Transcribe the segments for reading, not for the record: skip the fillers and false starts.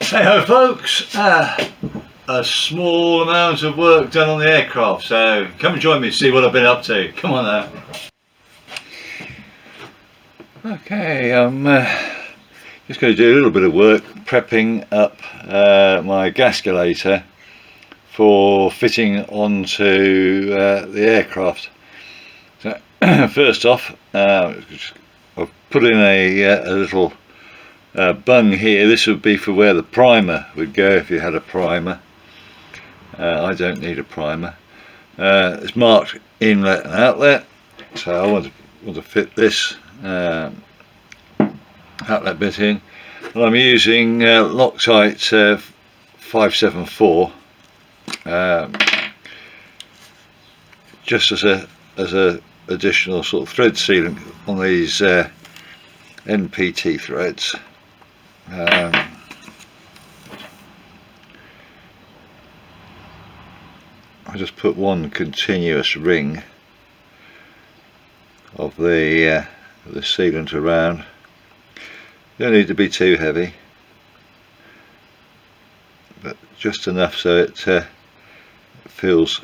Hey ho folks, a small amount of work done on the aircraft, so come and join me to see what I've been up to. Come on now. Okay, I'm just going to do a little bit of work prepping up my Gascolator for fitting onto the aircraft. So first off, I've put in a little bung here. This would be for where the primer would go if you had a primer. I don't need a primer. It's marked inlet and outlet, so I want to fit this outlet bit in, and I'm using Loctite 574 just as a additional sort of thread sealant on these NPT threads. I just put one continuous ring of the sealant around. Don't need to be too heavy, but just enough so it feels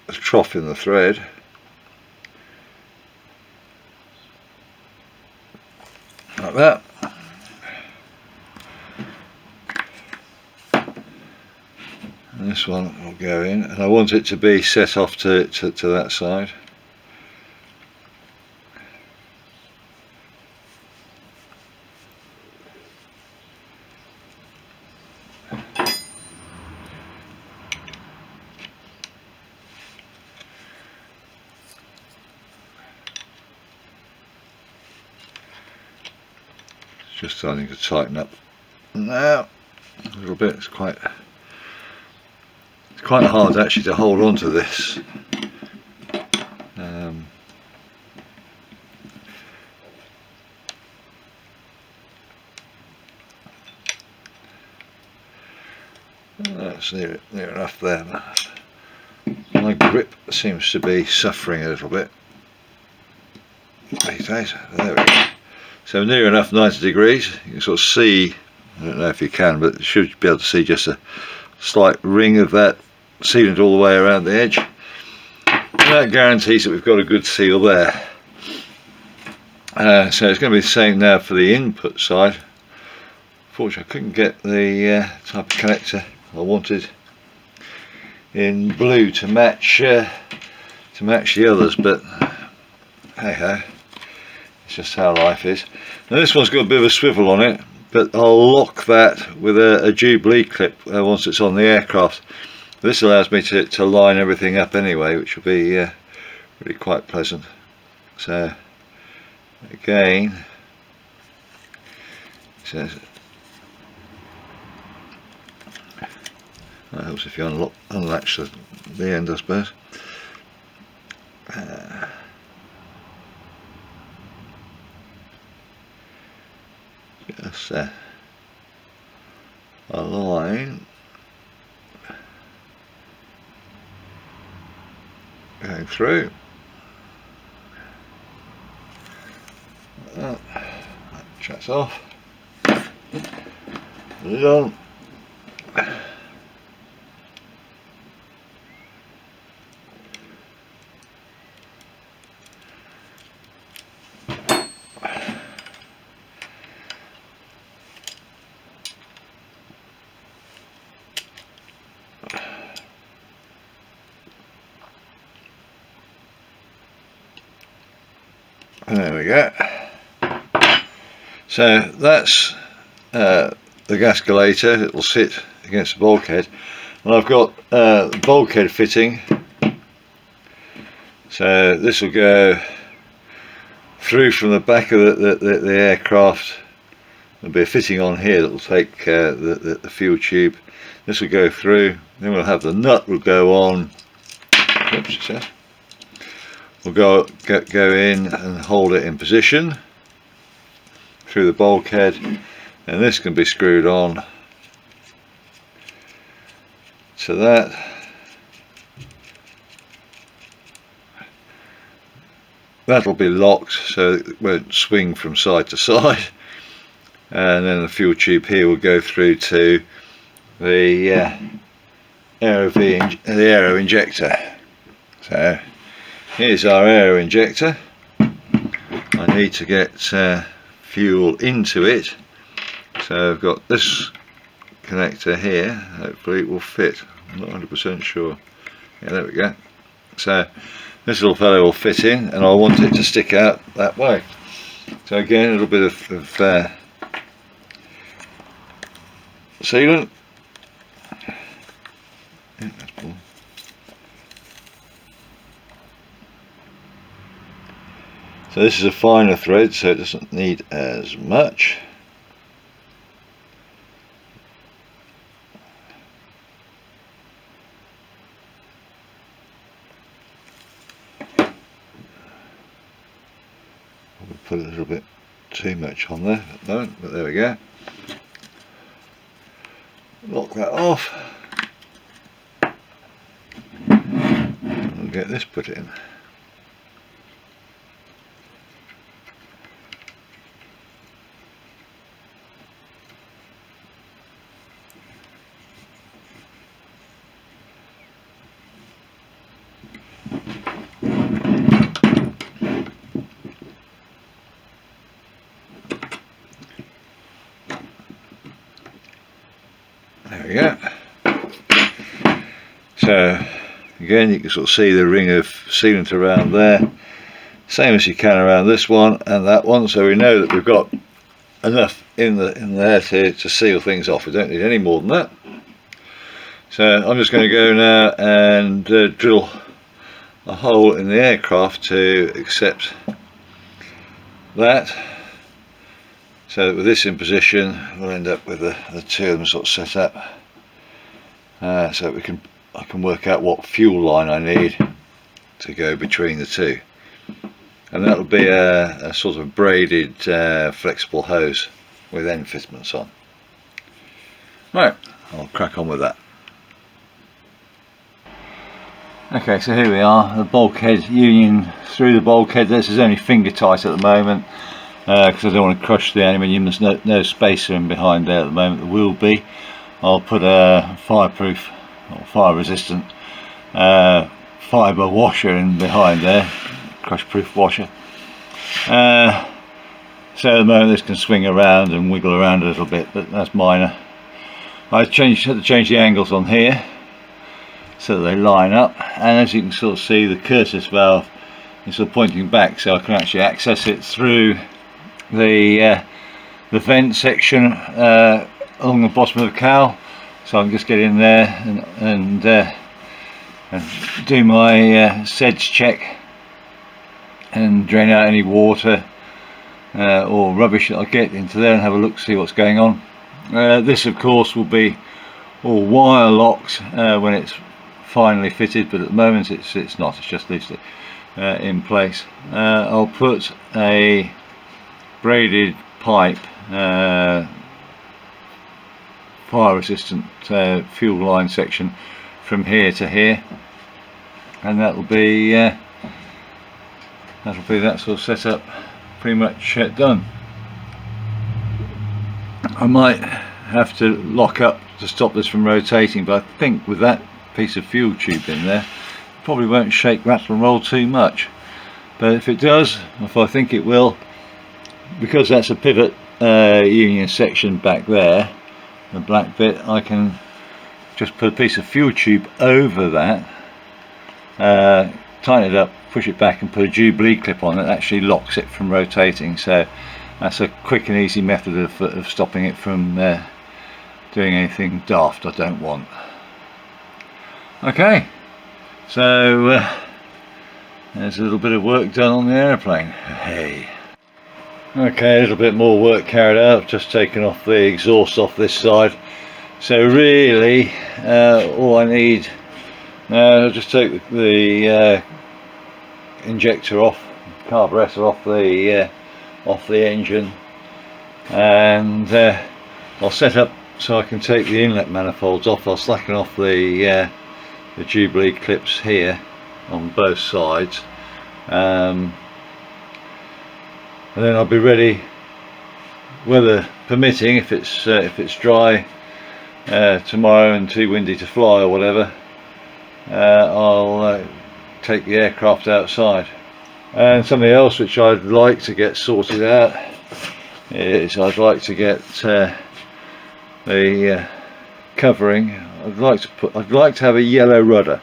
a trough in the thread. Like that. And this one will go in, and I want it to be set off to that side. Just starting to tighten up now a little bit. It's quite hard actually to hold on to this. That's near enough there. My grip seems to be suffering a little bit these days. There we go. So near enough 90 degrees. You can sort of see, I don't know if you can, but you should be able to see just a slight ring of that sealant all the way around the edge. And that guarantees that we've got a good seal there. So it's going to be the same now for the input side. Fortunately I couldn't get the type of connector I wanted in blue to match the others, but hey ho. It's just how life is. Now this one's got a bit of a swivel on it, but I'll lock that with a Jubilee clip once it's on the aircraft. This allows me to line everything up anyway, which will be really quite pleasant. So again, it says that helps if you unlatch the end, I suppose. Just a line going through. That shuts off. Put it on. There we go. So that's the Gascolator. It will sit against the bulkhead, and I've got the bulkhead fitting. So this will go through from the back of the aircraft. There'll be a fitting on here that will take the fuel tube. This will go through. Then we'll have the nut will go on. Oops, it says. We'll go in and hold it in position through the bulkhead, and this can be screwed on to that. That'll be locked so it won't swing from side to side. and then the fuel tube here will go through to the aero injector. So here's our aero injector. I need to get fuel into it, so I've got this connector here. Hopefully it will fit. I'm not 100% sure. Yeah, there we go. So this little fellow will fit in, and I want it to stick out that way. So again, a little bit of sealant. Yeah, that's cool. So this is a finer thread, so it doesn't need as much. We'll put a little bit too much on there at the moment, but there we go. Lock that off. And get this put in. There we go. So again, you can sort of see the ring of sealant around there, same as you can around this one and that one, so we know that we've got enough in there to seal things off. We don't need any more than that. So I'm just going to go now and drill a hole in the aircraft to accept that, so that with this in position we'll end up with the two of them sort of set up, so I can work out what fuel line I need to go between the two, and that'll be a sort of braided flexible hose with end fitments on. Right, I'll crack on with that. Okay, so here we are, the bulkhead union through the bulkhead. This is only finger tight at the moment because I don't want to crush the aluminium. There's no spacer in behind there at the moment. There will be. I'll put a fireproof or fire resistant fibre washer in behind there, crush proof washer. So at the moment this can swing around and wiggle around a little bit, but that's minor. I had to change the angles on here so that they line up, and as you can sort of see, the Curtis valve is sort of pointing back, so I can actually access it through the vent section along the bottom of the cowl. So I can just get in there and do my SEDS check and drain out any water or rubbish that I get into there and have a look, see what's going on. This of course will be all wire locked when it's finally fitted, but at the moment it's not, it's just loosely in place. I'll put a braided pipe fire resistant fuel line section from here to here, and that'll be that sort of setup pretty much done. I might have to lock up to stop this from rotating, but I think with that piece of fuel tube in there, it probably won't shake, rattle and roll too much. But if it does, if I think it will, because that's a pivot union section back there, the black bit, I can just put a piece of fuel tube over that, tighten it up, push it back and put a Jubilee clip on it. Actually locks it from rotating, so that's a quick and easy method of stopping it from doing anything daft I don't want. Okay, so there's a little bit of work done on the airplane. Hey. Okay, a little bit more work carried out. I've just taken off the exhaust off this side. So really, all I need now, I'll just take the injector off, carburetor off the engine, and I'll set up so I can take the inlet manifolds off. I'll slacken off the Jubilee clips here on both sides, and then I'll be ready weather permitting, if it's dry tomorrow and too windy to fly or whatever, I'll take the aircraft outside. And something else which I'd like to get sorted out is I'd like to get the covering. I'd like to have a yellow rudder.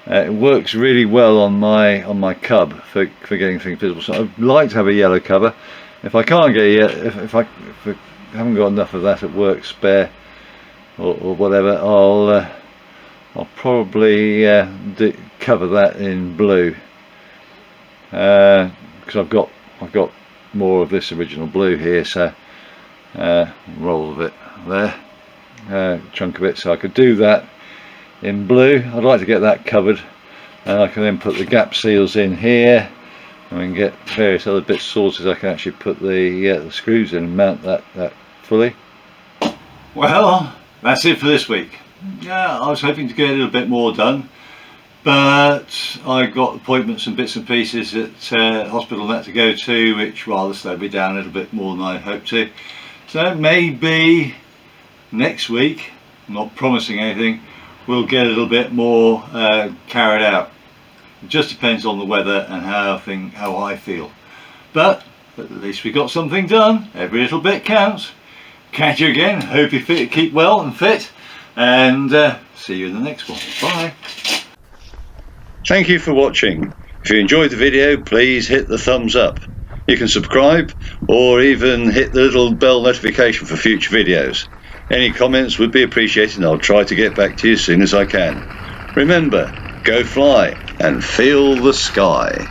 It works really well on my Cub for getting things visible. So I'd like to have a yellow cover. If I can't get it, if I haven't got enough of that at work spare or whatever, I'll probably cover that in blue, because I've got more of this original blue here. So roll of it there, chunk of it. So I could do that in blue. I'd like to get that covered, and I can then put the gap seals in here, and we can get various other bits sorted. I can actually put the screws in and mount that fully. Well, that's it for this week. Yeah, I was hoping to get a little bit more done, but I got appointments and bits and pieces at hospital and that to go to, which rather slowed me down a little bit more than I hoped to. So maybe next week, I'm not promising anything, we'll get a little bit more carried out. It just depends on the weather and how I feel. But at least we got something done. Every little bit counts. Catch you again. Hope you keep well and fit. And see you in the next one. Bye. Thank you for watching. If you enjoyed the video, please hit the thumbs up. You can subscribe or even hit the little bell notification for future videos. Any comments would be appreciated, and I'll try to get back to you as soon as I can. Remember, go fly and feel the sky.